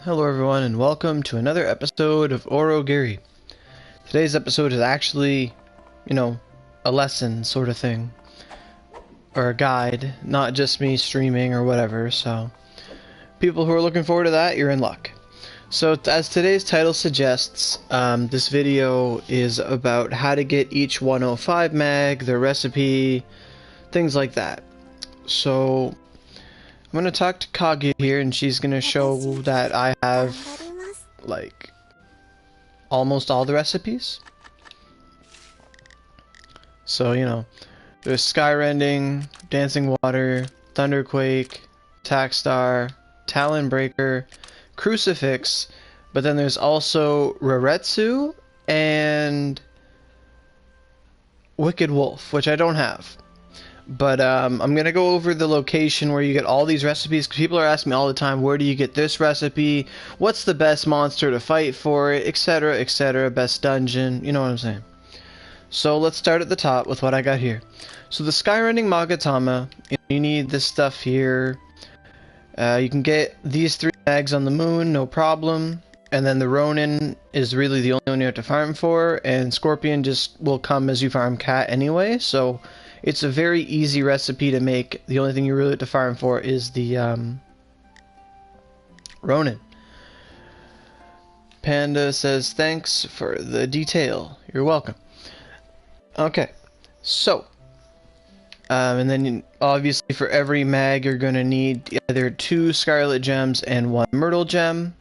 Hello everyone and welcome to another episode of Aurogiri. Today's episode is actually, a lesson sort of thing. Or a guide, not just me streaming or whatever, so people who are looking forward to that, you're in luck. So as today's title suggests, this video is about how to get each 105 mag, their recipe, things like that. So I'm going to talk to Kage here, and she's going to show that I have, like, almost all the recipes. So, there's Skyrending, Dancing Water, Thunder Quake, Attack Star, Talon Breaker, Crucifix, but then there's also Retsu and Wicked Wolf, which I don't have. But I'm going to go over the location where you get all these recipes, because people are asking me all the time, where do you get this recipe, what's the best monster to fight for it, etc, etc, best dungeon, you know what I'm saying. So let's start at the top with what I got here. So the Running Magatama, you need this stuff here. You can get these 3 mags on the moon, no problem. And then the Ronin is really the only one you have to farm for, and Scorpion just will come as you farm Cat anyway, so it's a very easy recipe to make. The only thing you really have to farm for is the Ronin. Panda says, thanks for the detail. You're welcome. Okay, so, and then obviously for every mag you're going to need either 2 Scarlet Gems and 1 Myrtle Gem.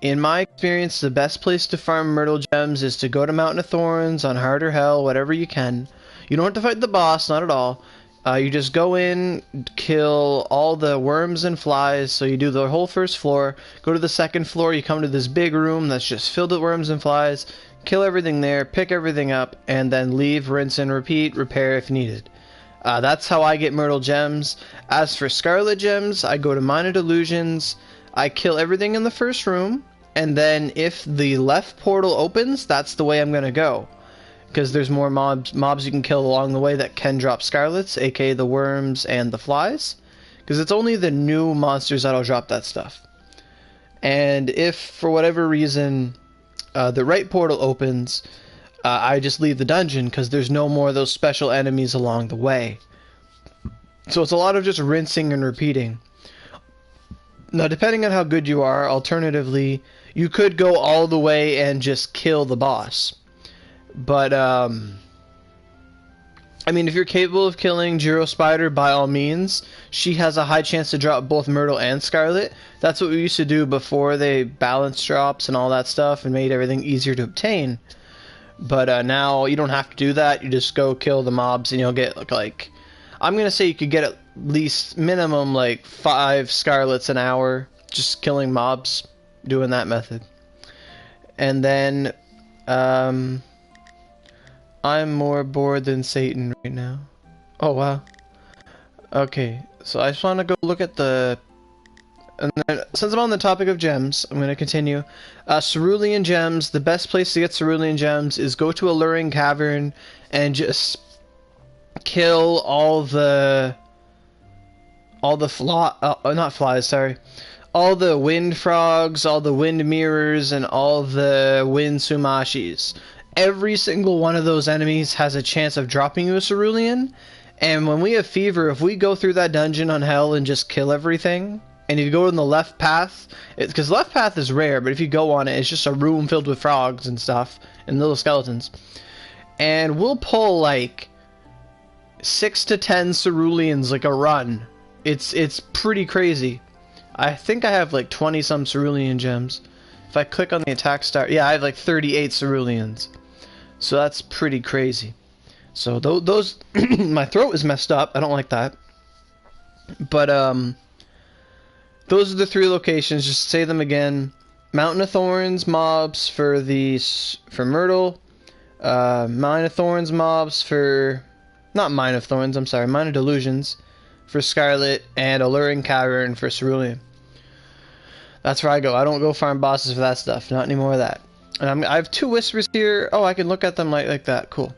In my experience, the best place to farm Myrtle Gems is to go to Mountain of Thorns, on Hard or Hell, whatever you can. You don't have to fight the boss, not at all. You just go in, kill all the worms and flies, so you do the whole first floor, go to the second floor, you come to this big room that's just filled with worms and flies, kill everything there, pick everything up, and then leave, rinse and repeat, repair if needed. That's how I get Myrtle Gems. As for Scarlet Gems, I go to Mine of Delusions, I kill everything in the first room, and then if the left portal opens, that's the way I'm going to go. Because there's more mobs you can kill along the way that can drop Scarlets, aka the worms and the flies. Because it's only the new monsters that'll drop that stuff. And if, for whatever reason, the right portal opens, I just leave the dungeon because there's no more of those special enemies along the way. So it's a lot of just rinsing and repeating. Now, depending on how good you are, alternatively, you could go all the way and just kill the boss. But, I mean, if you're capable of killing Jiro Spider, by all means, she has a high chance to drop both Myrtle and Scarlet. That's what we used to do before they balanced drops and all that stuff and made everything easier to obtain. But now you don't have to do that. You just go kill the mobs and you'll get, like, I'm going to say you could get at least minimum, like, 5 Scarlets an hour just killing mobs, doing that method. And then, I'm more bored than Satan right now. Oh, wow. Okay, so I just want to go look at the... And then, since I'm on the topic of gems, I'm going to continue. Cerulean Gems. The best place to get Cerulean Gems is go to Alluring Cavern and just kill all the not flies, sorry. All the wind frogs, all the wind mirrors, and all the wind sumashis. Every single one of those enemies has a chance of dropping you a Cerulean, and when we have Fever, if we go through that dungeon on Hell and just kill everything, and if you go in the left path, because left path is rare, but if you go on it, it's just a room filled with frogs and stuff, and little skeletons, and we'll pull like 6 to 10 Ceruleans like a run. It's pretty crazy. I think I have like 20 some Cerulean Gems. If I click on the attack star, yeah, I have like 38 Ceruleans. So that's pretty crazy. So those, my throat is messed up. I don't like that. But those are the 3 locations. Just say them again. Mountain of Thorns mobs for Myrtle. Mine of Thorns mobs for, not Mine of Thorns. I'm sorry, Mine of Delusions for Scarlet, and Alluring Cavern for Cerulean. That's where I go. I don't go farm bosses for that stuff. Not any more of that. And I have 2 whispers here. Oh, I can look at them like that. Cool.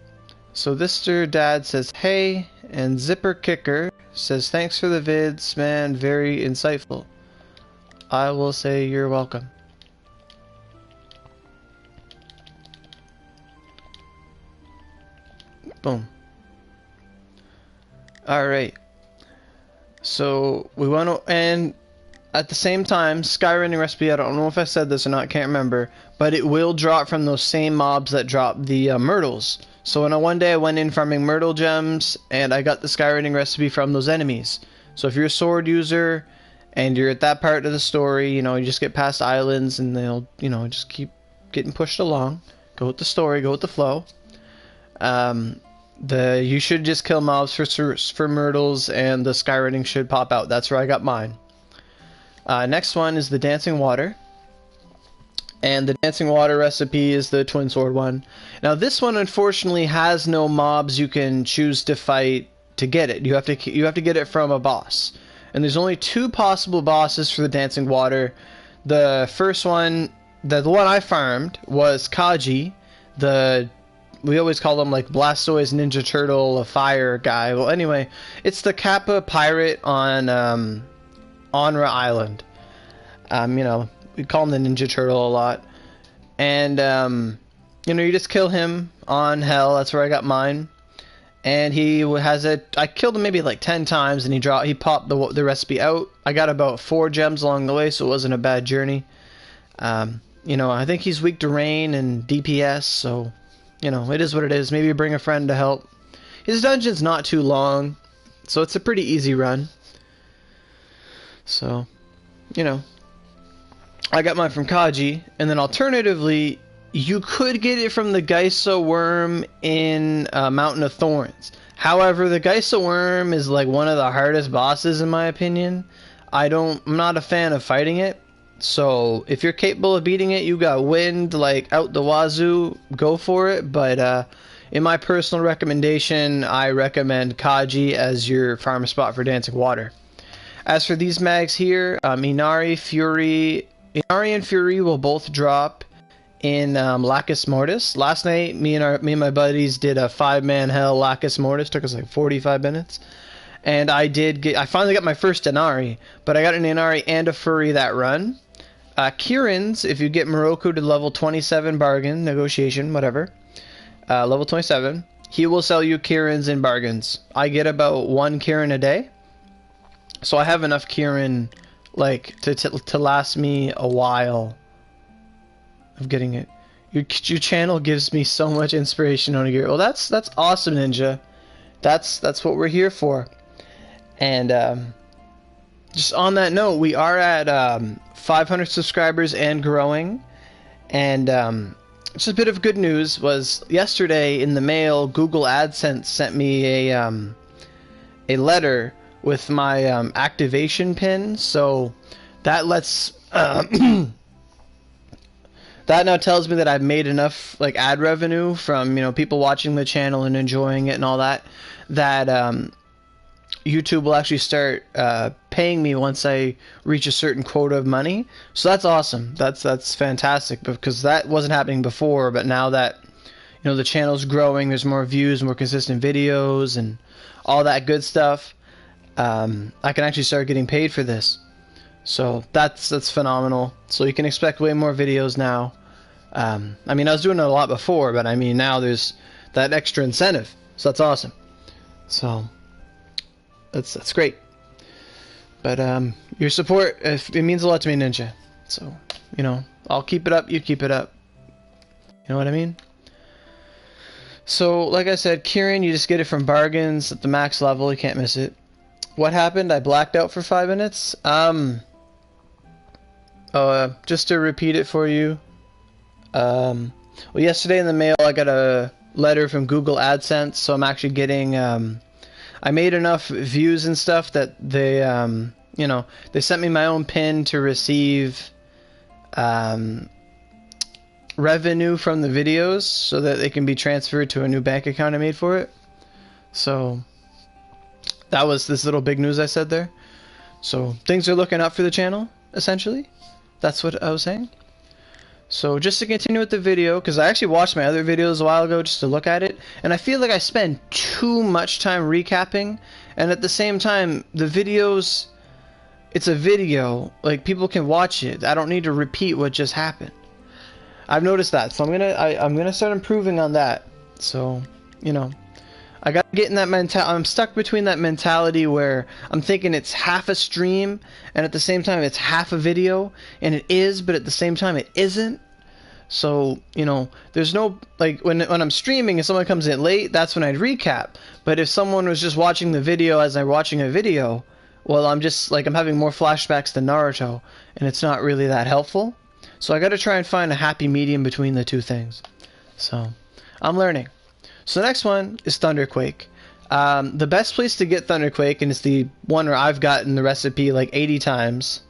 So Mr. Dad says, hey, and Zipper Kicker says, thanks for the vids, man. Very insightful. I will say you're welcome. Boom. Alright. So, we went, and at the same time, skyrunning recipe, I don't know if I said this or not, can't remember, but it will drop from those same mobs that drop the myrtles. So one day I went in farming myrtle gems, and I got the skyrunning recipe from those enemies. So if you're a sword user, and you're at that part of the story, you know, you just get past islands, and they'll, you know, just keep getting pushed along. Go with the story, go with the flow. You should just kill mobs for myrtles, and the skyrunning should pop out. That's where I got mine. Next one is the dancing water, and the dancing water recipe is the twin sword one. Now this one unfortunately has no mobs you can choose to fight to get it. You have to get it from a boss, and there's only 2 possible bosses for the dancing water. The first one, the one I farmed, was Kaji, we always call him like Blastoise Ninja Turtle, a fire guy. Well, anyway, it's the Kappa pirate on Onra Island. You know, we call him the Ninja Turtle a lot. And, you know, you just kill him on Hell. That's where I got mine. And he has I killed him maybe like 10 times, and he popped the recipe out. I got about 4 gems along the way, so it wasn't a bad journey. You know, I think he's weak to rain and DPS, so, you know, it is what it is. Maybe bring a friend to help. His dungeon's not too long, so it's a pretty easy run. So, you know, I got mine from Kaji, and then alternatively, you could get it from the Geisa worm in Mountain of Thorns. However, the Geisa worm is like one of the hardest bosses in my opinion. I'm not a fan of fighting it. So if you're capable of beating it, you got wind like out the wazoo, go for it. But in my personal recommendation, I recommend Kaji as your farm spot for dancing water. As for these mags here, Inari and Fury will both drop in Lacus Mortis. Last night, me and my buddies did a 5-man hell Lacus Mortis. Took us like 45 minutes. And I finally got my first Inari, but I got an Inari and a Fury that run. Kieran's, if you get Moroku to level 27 bargain, negotiation, whatever, level 27, he will sell you Kieran's in bargains. I get about 1 Kieran a day. So I have enough Kieran, like, to last me a while of getting it. Your channel gives me so much inspiration, Onigiri. Well, that's awesome, Ninja. That's what we're here for. And just on that note, we are at 500 subscribers and growing. And just a bit of good news was yesterday in the mail, Google AdSense sent me a letter with my activation pin. So that lets that now tells me that I've made enough like ad revenue from, you know, people watching the channel and enjoying it and all that, that YouTube will actually start paying me once I reach a certain quota of money. So that's awesome. That's fantastic, because that wasn't happening before. But now that, you know, the channel's growing, there's more views, more consistent videos, and all that good stuff, I can actually start getting paid for this. So that's phenomenal. So you can expect way more videos now. I mean, I was doing it a lot before, but I mean now there's that extra incentive. So that's awesome. So that's great. But your support, it means a lot to me, Ninja. So, you know, I'll keep it up, you keep it up. You know what I mean? So, like I said, Kieran, you just get it from bargains at the max level. You can't miss it. What happened? I blacked out for 5 minutes. Just to repeat it for you. Well, yesterday in the mail, I got a letter from Google AdSense, so I'm actually getting, I made enough views and stuff that they, you know, they sent me my own pin to receive, revenue from the videos so that they can be transferred to a new bank account I made for it. So that was this little big news I said there. So things are looking up for the channel, essentially. That's what I was saying. So just to continue with the video, because I actually watched my other videos a while ago just to look at it, and I feel like I spend too much time recapping, and at the same time, the videos, it's a video, like people can watch it. I don't need to repeat what just happened. I've noticed that, so I'm gonna start improving on that. So, you know, I gotta get in that I'm stuck between that mentality where I'm thinking it's half a stream, and at the same time it's half a video, and it is, but at the same time it isn't. So, you know, there's no, like, when I'm streaming, if someone comes in late, that's when I'd recap. But if someone was just watching the video as I'm watching a video, well, I'm just, like, I'm having more flashbacks than Naruto, and it's not really that helpful. So I gotta try and find a happy medium between the two things. So, I'm learning. So the next one is Thunderquake. The best place to get Thunderquake, and it's the one where I've gotten the recipe like 80 times.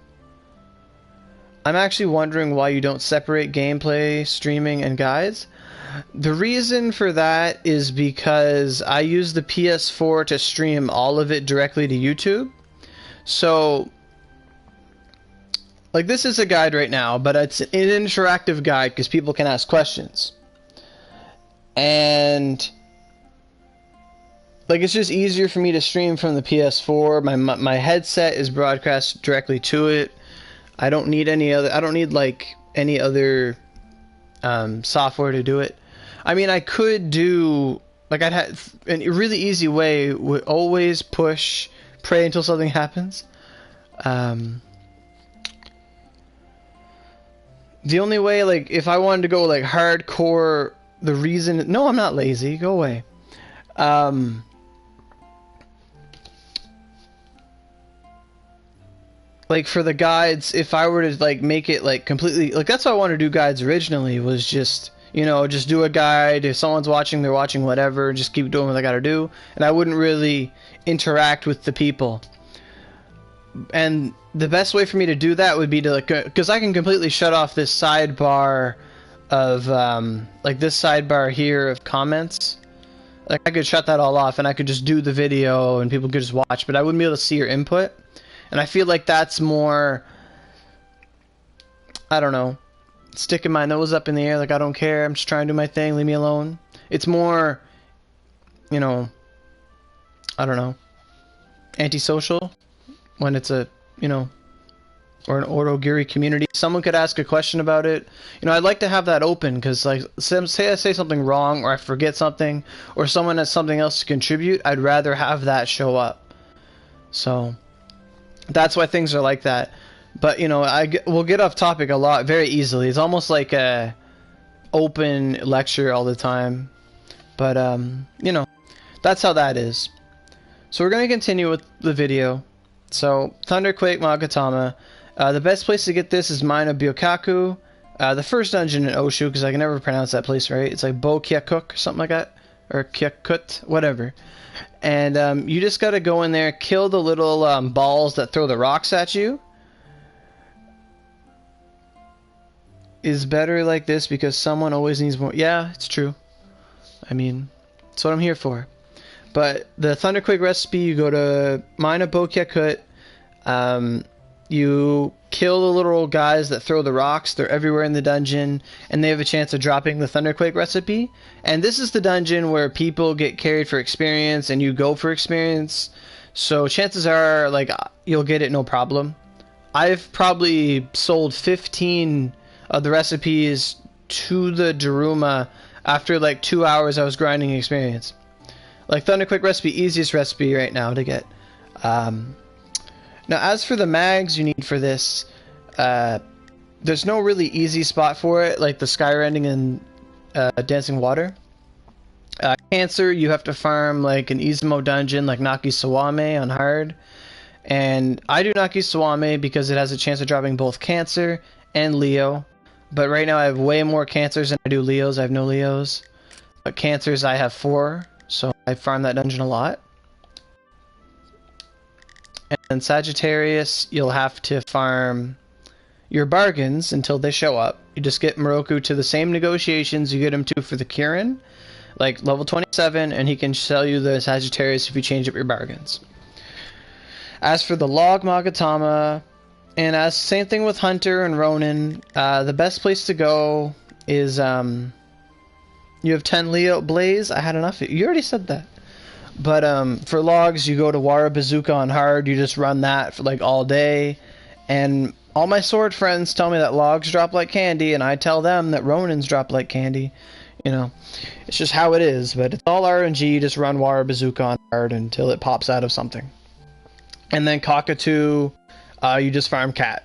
I'm actually wondering why you don't separate gameplay, streaming, and guides. The reason for that is because I use the PS4 to stream all of it directly to YouTube. So, like, this is a guide right now, but it's an interactive guide because people can ask questions. And, like, it's just easier for me to stream from the PS4. My headset is broadcast directly to it. I don't need any other, like, any other software to do it. I mean, I could do, like, I'd have, a really easy way would always pray until something happens. The only way, like, if I wanted to go, like, hardcore, the reason, no, I'm not lazy, go away. Like, for the guides, if I were to, like, make it, like, completely, like, that's why I wanted to do guides originally, was just, you know, just do a guide. If someone's watching, they're watching whatever, just keep doing what they gotta do, and I wouldn't really interact with the people. And the best way for me to do that would be to, like, because I can completely shut off this sidebar of, like, this sidebar here of comments. Like, I could shut that all off, and I could just do the video, and people could just watch, but I wouldn't be able to see your input. And I feel like that's more, I don't know, sticking my nose up in the air, like, I don't care, I'm just trying to do my thing, leave me alone. It's more, you know, I don't know, antisocial when it's a, you know, or an Aurogiri community. Someone could ask a question about it. You know, I'd like to have that open, because, like, say I say something wrong, or I forget something, or someone has something else to contribute, I'd rather have that show up. So that's why things are like that. But, you know, we'll get off topic a lot very easily. It's almost like a open lecture all the time. But, you know, that's how that is. So we're going to continue with the video. So, Thunderquake Magatama. The best place to get this is Mina Byokaku. The first dungeon in Oshu, because I can never pronounce that place right. It's like Bo Kyakuk or something like that. Or Kyakut, whatever. And you just gotta go in there, kill the little balls that throw the rocks at you. Is better like this because someone always needs more. Yeah, it's true. I mean, that's what I'm here for. But the Thunderquake recipe, you go to Mina Bokyakut. You kill the little guys that throw the rocks. They're everywhere in the dungeon, and they have a chance of dropping the Thunderquake recipe. And this is the dungeon where people get carried for experience, and you go for experience. So chances are, like, you'll get it no problem. I've probably sold 15 of the recipes to the Daruma after, like, 2 hours I was grinding experience. Like, Thunderquake recipe, easiest recipe right now to get. Now, as for the mags you need for this, there's no really easy spot for it, like the Skyrending and Dancing Water. Cancer, you have to farm like an Izumo dungeon, like Naki Sawame on hard. And I do Naki Sawame because it has a chance of dropping both Cancer and Leo. But right now I have way more Cancers than I do Leos. I have no Leos. But Cancers I have 4, so I farm that dungeon a lot. And Sagittarius, you'll have to farm your bargains until they show up. You just get Moroku to the same negotiations you get him to for the Kirin, like level 27, and he can sell you the Sagittarius if you change up your bargains. As for the Log Magatama, and as same thing with Hunter and Ronin, the best place to go is, you have 10 Leo Blaze. I had enough. You already said that. But for logs, you go to Wara Bazooka on hard. You just run that for like all day. And all my sword friends tell me that logs drop like candy, and I tell them that Ronins drop like candy. You know, it's just how it is. But it's all RNG. You just run Wara Bazooka on hard until it pops out of something. And then Cockatoo, you just farm Cat.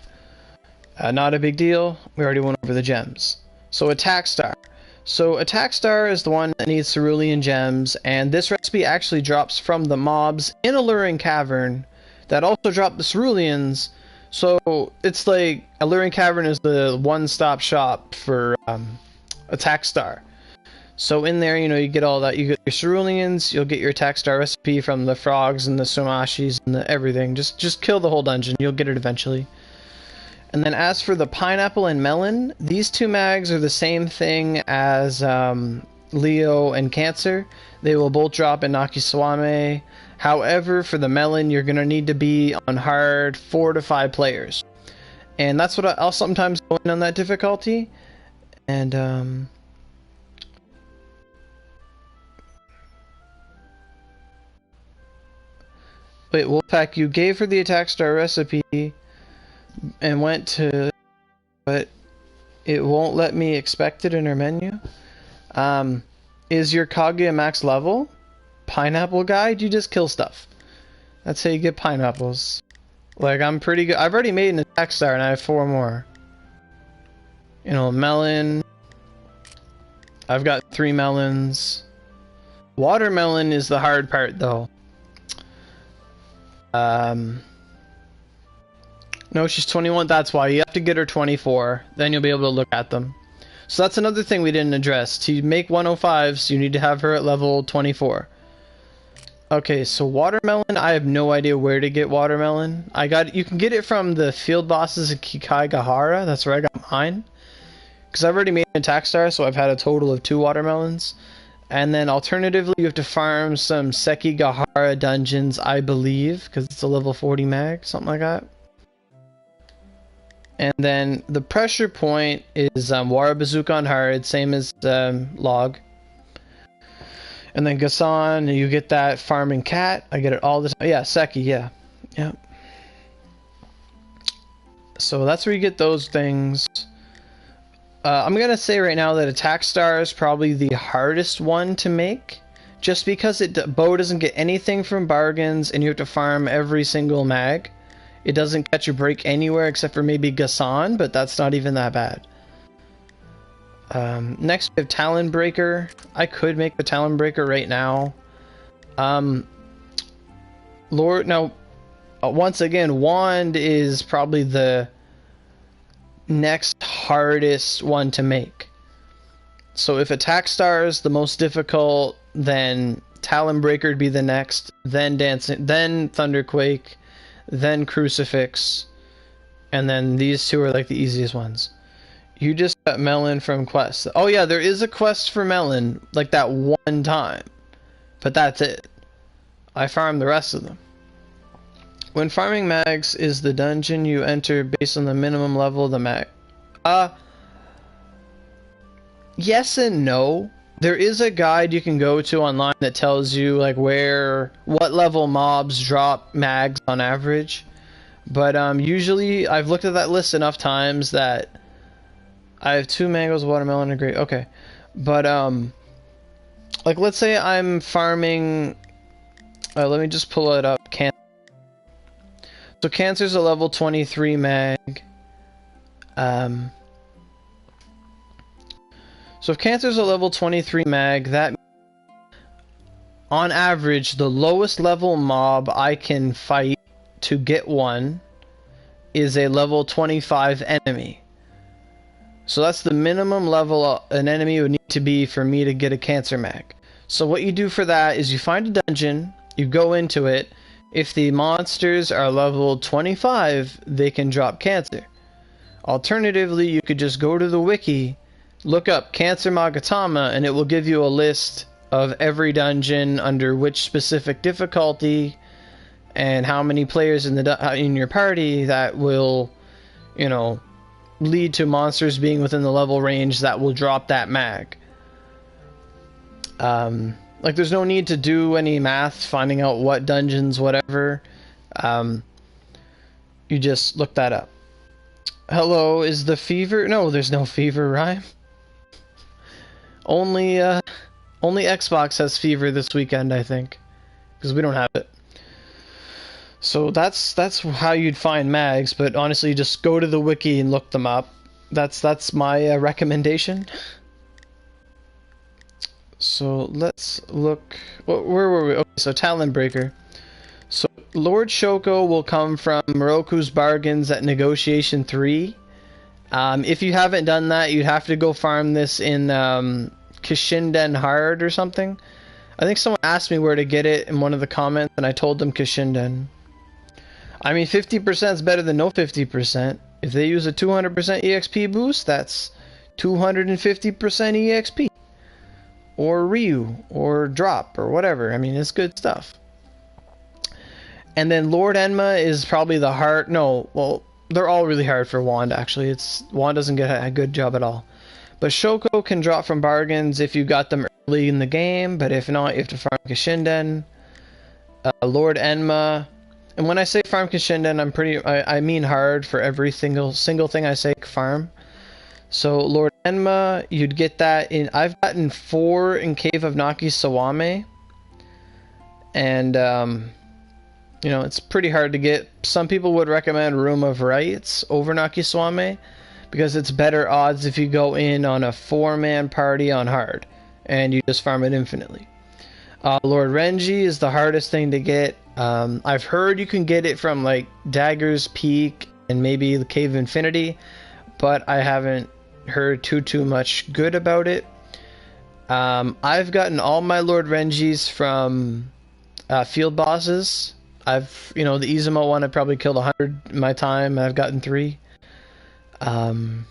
Not a big deal. We already went over the gems. So Attack Star. So Attack Star is the one that needs Cerulean Gems, and this recipe actually drops from the mobs in Alluring Cavern that also drop the Ceruleans. So it's like Alluring Cavern is the one-stop shop for Attack Star. So in there, you know, you get all that. You get your Ceruleans, you'll get your Attack Star recipe from the frogs and the Somashis and the everything. Just kill the whole dungeon. You'll get it eventually. And then as for the pineapple and melon, these two mags are the same thing as Leo and Cancer. They will both drop in Nakiswame. However, for the melon, you're going to need to be on hard 4 to 5 players. And that's what I'll sometimes go in on that difficulty. And wait, Wolfpack, you gave her the Attack Star recipe and went to, but it won't let me expect it in her menu. Is your Kaguya max level? Pineapple guide? You just kill stuff. That's how you get pineapples. Like, I'm pretty good. I've already made an Attack Star and I have 4 more. You know, melon. I've got 3 melons. Watermelon is the hard part though. No, she's 21, that's why. You have to get her 24, then you'll be able to look at them. So that's another thing we didn't address. To make 105s, you need to have her at level 24. Okay, so watermelon, I have no idea where to get watermelon. You can get it from the field bosses in Kikaigahara, that's where I got mine. Because I've already made an Attack Star, so I've had a total of 2 watermelons. And then alternatively, you have to farm some Sekigahara dungeons, I believe, because it's a level 40 mag, something like that. And then the pressure point is Wara Bazooka on hard, same as Log. And then Gasan, you get that farming Cat. I get it all the time. Yeah, Seki, yeah. Yep. So that's where you get those things. I'm going to say right now that Attack Star is probably the hardest one to make. Just because Bo doesn't get anything from bargains and you have to farm every single mag. It doesn't catch a break anywhere except for maybe Gasan, but that's not even that bad. Next we have Talan Breaker. I could make the Talon Breaker right now. Once again, Wand is probably the next hardest one to make. So if Attack Star is the most difficult, then Talon Breaker would be the next, then Thunderquake, then Crucifix, and then these two are like the easiest ones. You just got Melon from quest. Oh yeah, there is a quest for Melon, like that one time, but that's it. I farmed the rest of them. When farming mags is the dungeon you enter based on the minimum level of the mag. Yes and no. There is a guide you can go to online that tells you like what level mobs drop mags on average. But usually I've looked at that list enough times that I have 2 mangoes, watermelon, and grape. Okay. But like let's say I'm farming let me just pull it up. So Cancer's a level 23 mag. So if Cancer's a level 23 mag, that on average, the lowest level mob I can fight to get one is a level 25 enemy. So that's the minimum level an enemy would need to be for me to get a Cancer mag. So what you do for that is you find a dungeon, you go into it. If the monsters are level 25, they can drop Cancer. Alternatively, you could just go to the wiki, look up Cancer Magatama, and it will give you a list of every dungeon under which specific difficulty and how many players in your party that will, you know, lead to monsters being within the level range that will drop that mag. Like there's no need to do any math finding out what dungeons, whatever. You just look that up. Hello, is the fever? No, there's no fever rhyme. Only only Xbox has Fever this weekend, I think, because we don't have it. So that's how you'd find mags, but honestly, just go to the wiki and look them up. That's my recommendation. So let's look. Where were we? Okay, so Talon Breaker. So Lord Shoko will come from Moroku's Bargains at Negotiation 3. If you haven't done that, you'd have to go farm this in Kishinden Hard or something. I think someone asked me where to get it in one of the comments, and I told them Kishinden. I mean, 50% is better than no 50%. If they use a 200% EXP boost, that's 250% EXP. Or Ryu, or Drop, or whatever. I mean, it's good stuff. And then Lord Enma is probably the hard... No, well, they're all really hard for Wand, actually. Wand doesn't get a good job at all. But Shoko can drop from Bargains if you got them early in the game, but if not, you have to farm Kishinden. Lord Enma... And when I say farm Kishinden, I mean hard for every single thing I say farm. So Lord Enma, you'd get that in... I've gotten 4 in Cave of Naki Sawame. And, you know, it's pretty hard to get. Some people would recommend Room of Rights over Naki Sawame, because it's better odds if you go in on a 4-man party on hard, and you just farm it infinitely. Lord Renji is the hardest thing to get. I've heard you can get it from, like, Dagger's Peak and maybe the Cave of Infinity, but I haven't heard too much good about it. I've gotten all my Lord Renjis from field bosses. You know, the Izumo one I probably killed 100 in my time, and I've gotten 3. You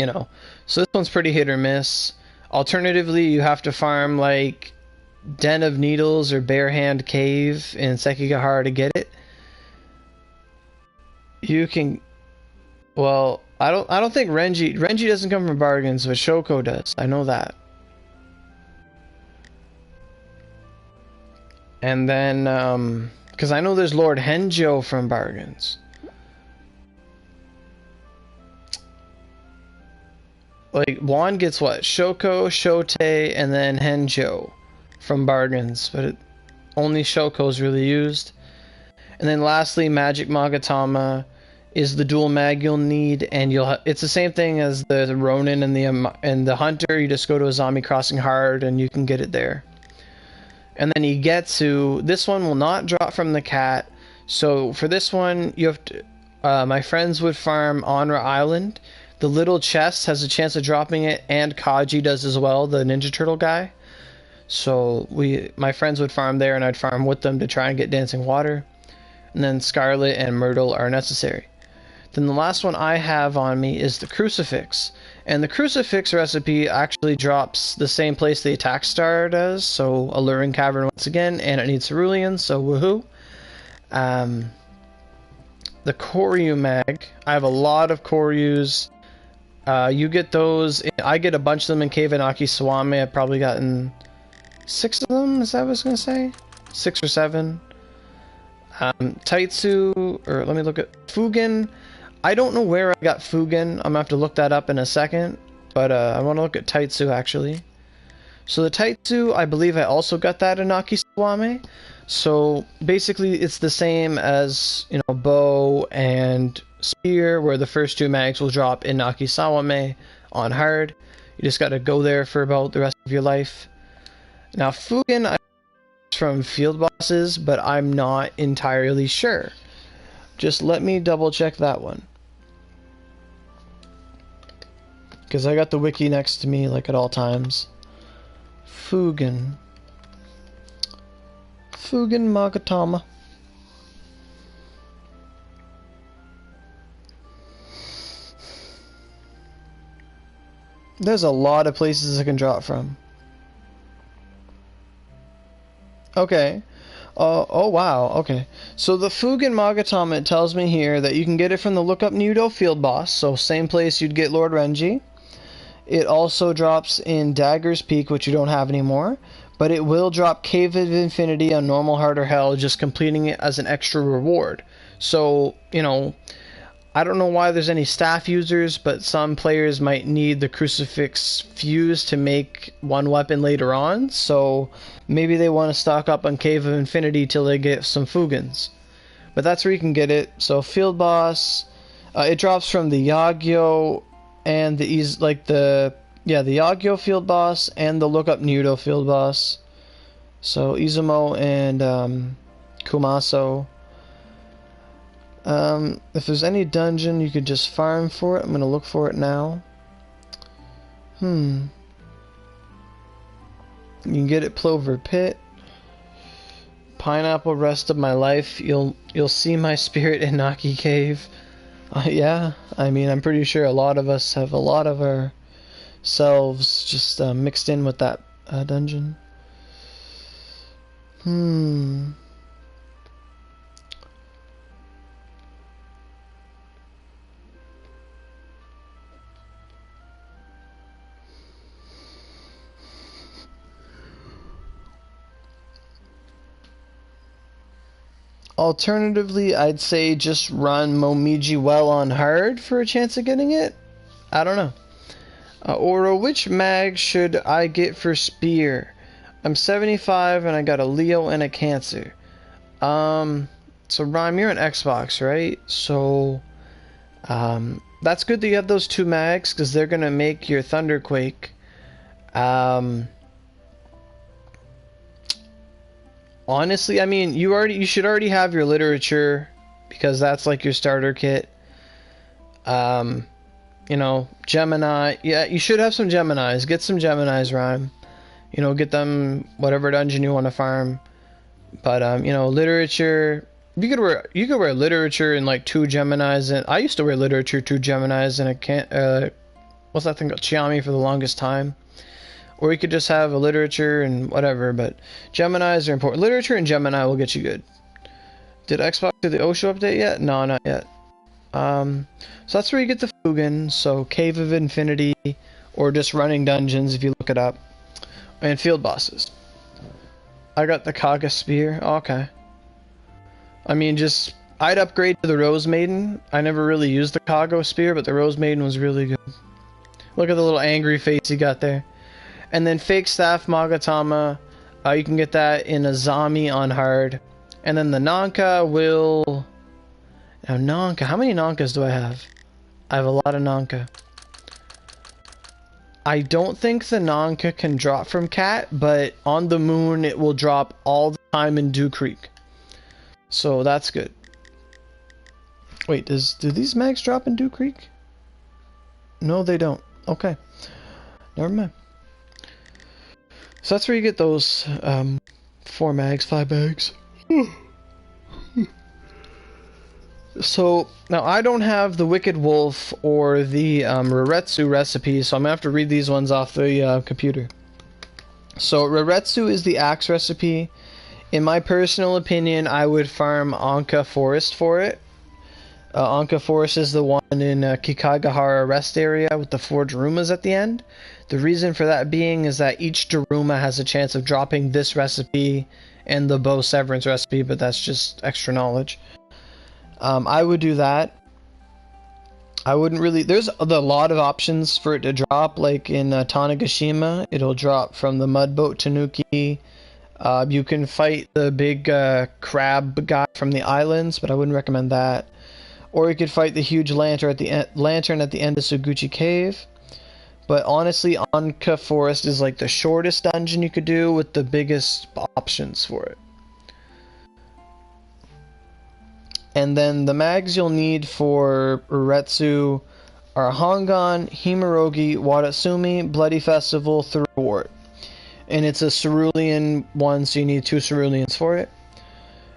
know, so this one's pretty hit or miss. Alternatively, you have to farm, like, Den of Needles or Bare Hand Cave in Sekigahara to get it. You can... Well, I don't think Renji doesn't come from Bargains, but Shoko does. I know that. And then, because I know there's Lord Henjo from Bargains. Like, Wand gets what? Shoko, Shote, and then Henjo from Bargains, but only Shoko's really used. And then lastly, Magic Magatama is the dual mag you'll need, and it's the same thing as the Ronin and the Hunter. You just go to a Zombie Crossing Hard and you can get it there. And then Igetsu, this one will not drop from the cat. So for this one, you have to... my friends would farm Onra Island. The little chest has a chance of dropping it, and Kaji does as well, the Ninja Turtle guy. So my friends would farm there, and I'd farm with them to try and get Dancing Water. And then Scarlet and Myrtle are necessary. Then the last one I have on me is the Crucifix. And the Crucifix recipe actually drops the same place the Attack Star does, so Alluring Cavern once again, and it needs Cerulean, so woohoo. The Koryu mag, I have a lot of Koryus. You get those, I get a bunch of them in Cave of Naki Sawame. I've probably gotten 6 of them, is that what I was going to say? 6 or 7. Taitsu, or let me look at Fugen. I don't know where I got Fugen. I'm going to have to look that up in a second. But I want to look at Taitsu, actually. So the Taitsu, I believe I also got that in Naki Sawame. So basically it's the same as, you know, Bow and Spear, where the first 2 mags will drop in Naki Sawame on hard. You just got to go there for about the rest of your life. Now Fugen, I from field bosses, but I'm not entirely sure. Just let me double check that one, because I got the wiki next to me like at all times. Fugen Magatama. There's a lot of places it can drop from. Okay. Oh wow, okay. So the Fugen Magatama, it tells me here that you can get it from the Look Up Nudo field boss, so same place you'd get Lord Renji. It also drops in Dagger's Peak, which you don't have anymore, but it will drop Cave of Infinity on normal, hard, or hell, just completing it as an extra reward. So, you know, I don't know why there's any staff users, but some players might need the Crucifix fuse to make one weapon later on, so maybe they want to stock up on Cave of Infinity till they get some Fugans. But that's where you can get it. So Field Boss, it drops from the Yagyo and the the Yagyo Field Boss and the Lookup Nyudo Field Boss. So Izumo and Kumaso. If there's any dungeon you could just farm for it, I'm gonna look for it now. You can get it Plover Pit. Pineapple Rest of My Life. You'll see my spirit in Naki Cave. Yeah, I mean, I'm pretty sure a lot of us have a lot of our selves just mixed in with that dungeon. Alternatively, I'd say just run Momiji well on hard for a chance of getting it. I don't know. Oro, which mag should I get for Spear? I'm 75 and I got a Leo and a Cancer. So Rhyme, you're an Xbox, right? So, that's good that you have those two mags because they're gonna make your Thunderquake. Honestly, I mean, you should already have your literature because that's like your starter kit. You know, Gemini. Yeah, you should have some Geminis. Get some Geminis, Rhyme. You know, get them whatever dungeon you want to farm. But you know, literature. You could wear literature and like 2 Geminis, and I used to wear literature 2 Geminis, and I can't. What's that thing called? Chiami for the longest time. Or you could just have a literature and whatever, but Geminis are important. Literature and Gemini will get you good. Did Xbox do the Osho update yet? No, not yet. So that's where you get the Fugan, so Cave of Infinity, or just running dungeons if you look it up. And field bosses. I got the Kaga Spear. Okay. I mean, I'd upgrade to the Rose Maiden. I never really used the Kaga Spear, but the Rose Maiden was really good. Look at the little angry face he got there. And then Fake Staff Magatama, you can get that in a Zami on hard. And then the Nanka will... Now Nanka, how many Nankas do I have? I have a lot of Nanka. I don't think the Nanka can drop from Cat, but on the moon it will drop all the time in Dew Creek. So that's good. Wait, do these mags drop in Dew Creek? No, they don't. Okay. Never mind. So that's where you get those 4 mags, 5 mags. So now I don't have the Wicked Wolf or the Retsu recipe, so I'm gonna have to read these ones off the computer. So Retsu is the axe recipe. In my personal opinion, I would farm Anka Forest for it. Anka Forest is the one in Kikagahara rest area with the 4 Darumas at the end. The reason for that being is that each Daruma has a chance of dropping this recipe and the Bow Severance recipe, but that's just extra knowledge. I would do that. I wouldn't really... There's a lot of options for it to drop, like in Tanegashima, it'll drop from the Mudboat Tanuki. You can fight the big crab guy from the islands, but I wouldn't recommend that. Or you could fight the huge lantern at the end of Suguchi Cave. But honestly, Anka Forest is like the shortest dungeon you could do with the biggest options for it. And then the mags you'll need for Retsu are Hongon, Himorogi, Wadatsumi, Bloody Festival, Thruwart. And it's a Cerulean one, so you need 2 Ceruleans for it.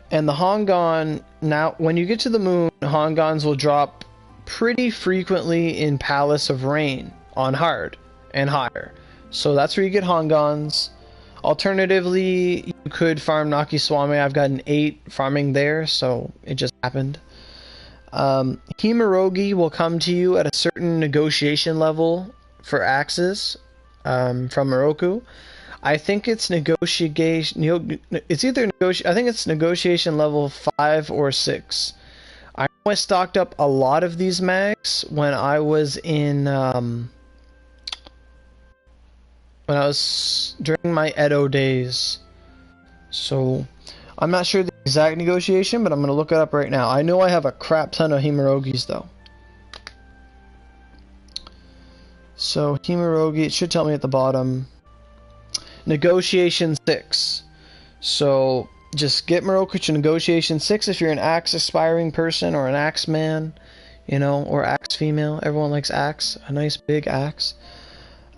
And the Hongon, now when you get to the moon, Hongons will drop pretty frequently in Palace of Rain on hard and higher. So that's where you get Hongons. Alternatively, you could farm Nakiswame. I've got an 8 farming there, so it just happened. Himorogi will come to you at a certain negotiation level for axes from Moroku. I think it's negotiation. It's either I think it's negotiation level 5 or 6. I'm I stocked up a lot of these mags when I was in, during my Edo days. So, I'm not sure the exact negotiation, but I'm going to look it up right now. I know I have a crap ton of Himurogis, though. So, Himurogi, it should tell me at the bottom. Negotiation 6. So, just get Moroku to Negotiation 6 if you're an Axe aspiring person or an Axe man, you know, or Axe female. Everyone likes Axe, a nice big Axe.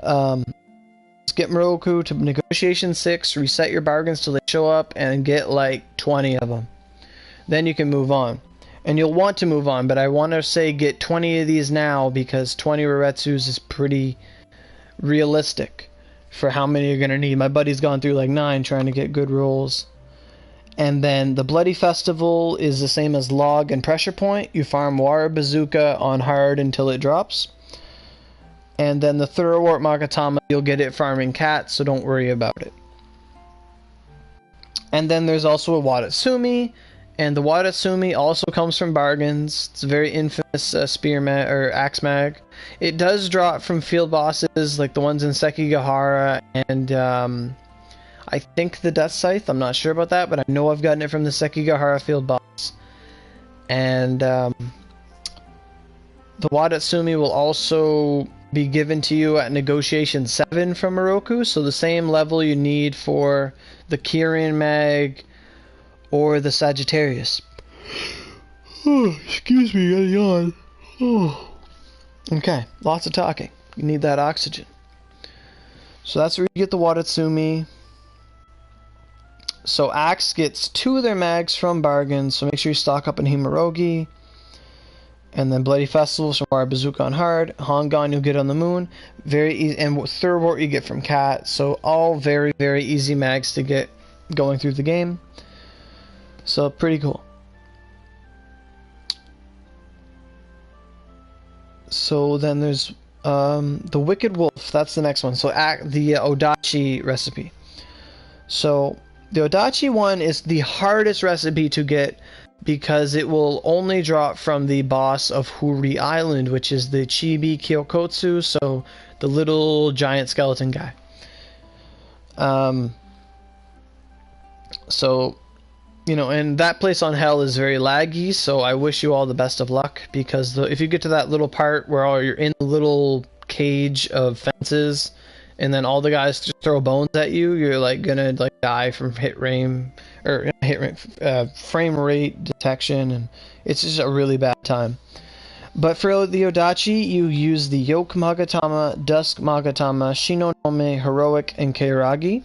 Just get Moroku to Negotiation 6, reset your bargains till they show up, and get like 20 of them. Then you can move on. And you'll want to move on, but I want to say get 20 of these now because 20 Retsus is pretty realistic for how many you're going to need. My buddy's gone through like 9 trying to get good rolls. And then the Bloody Festival is the same as Log and Pressure Point. You farm Wara Bazooka on hard until it drops. And then the Thoroughwort Magatama, you'll get it farming cats, so don't worry about it. And then there's also a Wadatsumi. And the Wadatsumi also comes from bargains. It's a very infamous spearman or axe mag. It does drop from field bosses like the ones in Sekigahara and I think the Death Scythe. I'm not sure about that, but I know I've gotten it from the Sekigahara field boss. And the Wadatsumi will also be given to you at Negotiation 7 from Moroku, so the same level you need for the Kirin mag or the Sagittarius. Oh, excuse me, I yawn. Oh. Okay, lots of talking. You need that oxygen. So that's where you get the Wadatsumi. So Axe gets 2 of their mags from bargains, so make sure you stock up in Himurogi. And then Bloody Festivals from Wara Bazooka on hard. Hongon you'll get on the moon. Very easy. And Thoroughwort you get from Cat. So all very, very easy mags to get going through the game. So pretty cool. So then there's the Wicked Wolf. That's the next one. So the Odachi recipe. So the Odachi one is the hardest recipe to get because it will only drop from the boss of Huri Island, which is the Chibi Kyokotsu, so the little giant skeleton guy. So, you know, and that place on Hell is very laggy, so I wish you all the best of luck, because if you get to that little part where you're in the little cage of fences, and then all the guys just throw bones at you, you're like gonna like die from frame rate detection, and it's just a really bad time. But for the Odachi, you use the Yoke Magatama, Dusk Magatama, Shinonome, Heroic, and Keiragi.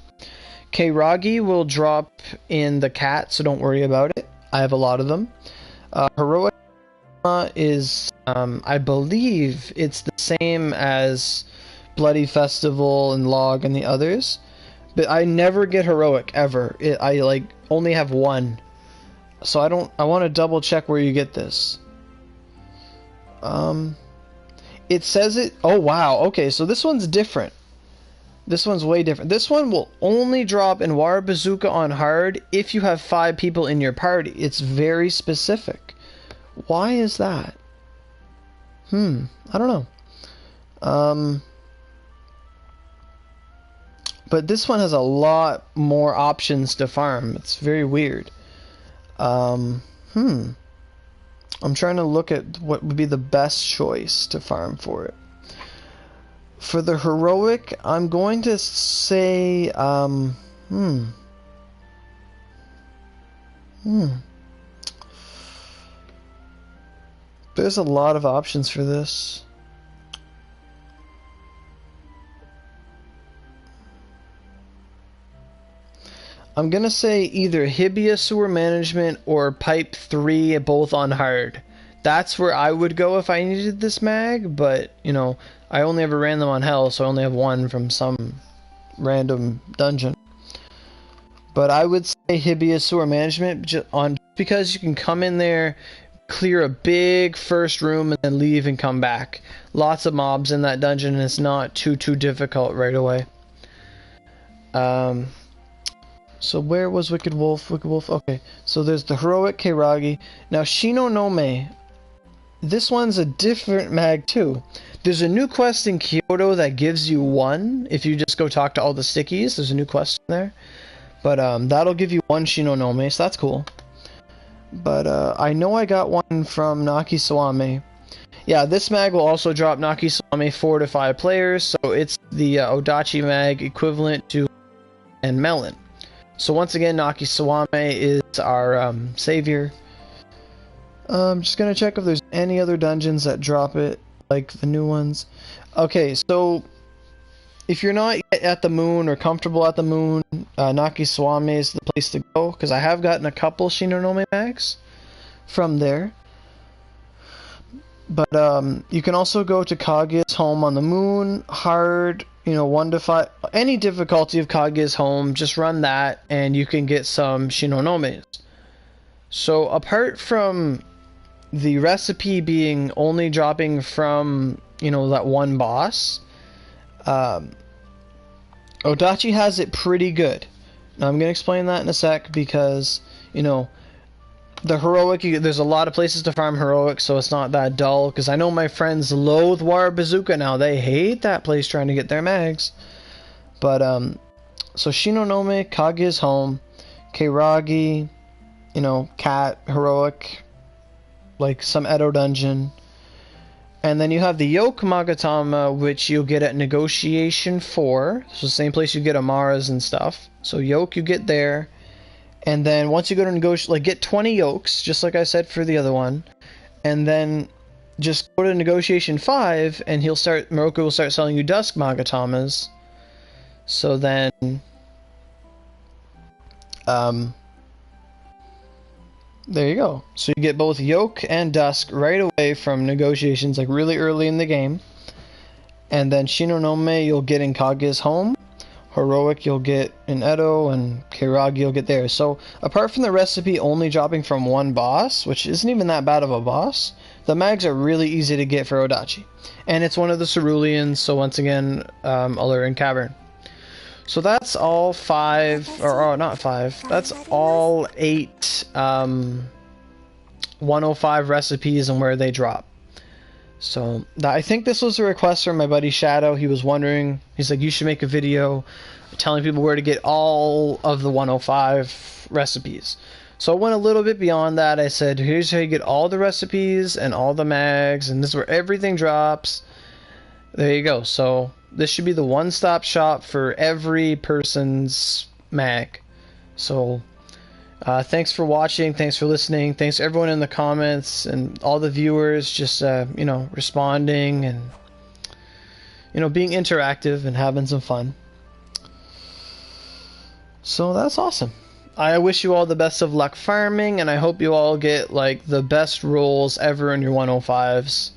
Keiragi will drop in the cat, so don't worry about it. I have a lot of them. Heroic is, I believe it's the same as Bloody Festival and Log and the others, but I never get Heroic ever. I like only have 1, so I want to double check where you get this. It says it. Oh wow, okay, so this one's different. This one's way different. This one will only drop in Wara Bazooka on hard if you have 5 people in your party. It's very specific. Why is that? I don't know. But this one has a lot more options to farm. It's very weird. I'm trying to look at what would be the best choice to farm for it. For the Heroic, I'm going to say, There's a lot of options for this. I'm gonna say either Hibia Sewer Management or Pipe 3, both on hard. That's where I would go if I needed this mag, but, you know, I only ever ran them on Hell, so I only have 1 from some random dungeon. But I would say Hibia Sewer Management because you can come in there, clear a big first room, and then leave and come back. Lots of mobs in that dungeon, and it's not too difficult right away. So where was Wicked Wolf? Wicked Wolf, okay. So there's the Heroic Keiragi. Now Shinonome, this one's a different mag too. There's a new quest in Kyoto that gives you one if you just go talk to all the stickies. There's a new quest in there. But that'll give you one Shinonome, so that's cool. But I know I got one from Nakisawame. Yeah, this mag will also drop Nakisawame 4 to 5 players, so it's the Odachi mag equivalent to and Melon. So once again, Nakisawame is our savior. I'm just gonna check if there's any other dungeons that drop it, like the new ones. Okay, so if you're not yet at the moon or comfortable at the moon, Nakisawame is the place to go, because I have gotten a couple Shinonome mags from there. But you can also go to Kaguya's home on the moon, hard, you know, 1 to 5, any difficulty of Kaguya's home, just run that, and you can get some Shinnonomes. So apart from the recipe being only dropping from, you know, that one boss, Odachi has it pretty good. Now I'm going to explain that in a sec, because, you know, the heroic, there's a lot of places to farm heroic, so it's not that dull, because I know my friends loathe War Bazooka now. They hate that place trying to get their mags. But, so Shinonome, Kaguya's home, Keiragi, you know, Cat, heroic, like some Edo dungeon. And then you have the Yoke Magatama, which you'll get at Negotiation 4. So the same place you get Amaras and stuff. So Yoke you get there. And then once you go to negotiate, like, get 20 yokes, just like I said for the other one. And then just go to Negotiation 5, and Moroku will start selling you Dusk Magatamas. So then, there you go. So you get both Yoke and Dusk right away from negotiations, like really early in the game. And then Shinonome you'll get in Kaguya's home. Heroic you'll get in Edo, and Keiragi you'll get there. So apart from the recipe only dropping from one boss, which isn't even that bad of a boss, the mags are really easy to get for Odachi. And it's one of the Ceruleans, so once again, Alluring Cavern. So that's all 5, or not 5, that's all 8 105 recipes and where they drop. So I think this was a request from my buddy Shadow. He was wondering, he's like, you should make a video telling people where to get all of the 105 recipes. So I went a little bit beyond that. I said, here's how you get all the recipes and all the mags, and this is where everything drops. There you go. So this should be the one-stop shop for every person's mag. So thanks for watching, thanks for listening, thanks to everyone in the comments and all the viewers just you know, responding and, you know, being interactive and having some fun. So that's awesome. I wish you all the best of luck farming, and I hope you all get like the best rolls ever in your 105s.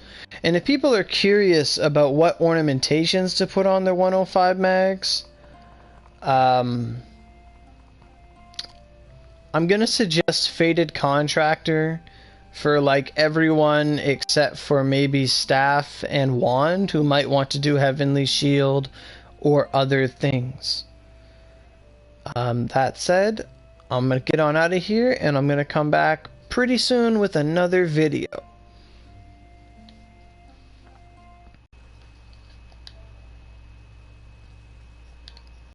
And if people are curious about what ornamentations to put on their 105 mags, I'm gonna suggest Faded Contractor for like everyone except for maybe Staff and Wand, who might want to do Heavenly Shield or other things. That said, I'm gonna get on out of here, and I'm gonna come back pretty soon with another video.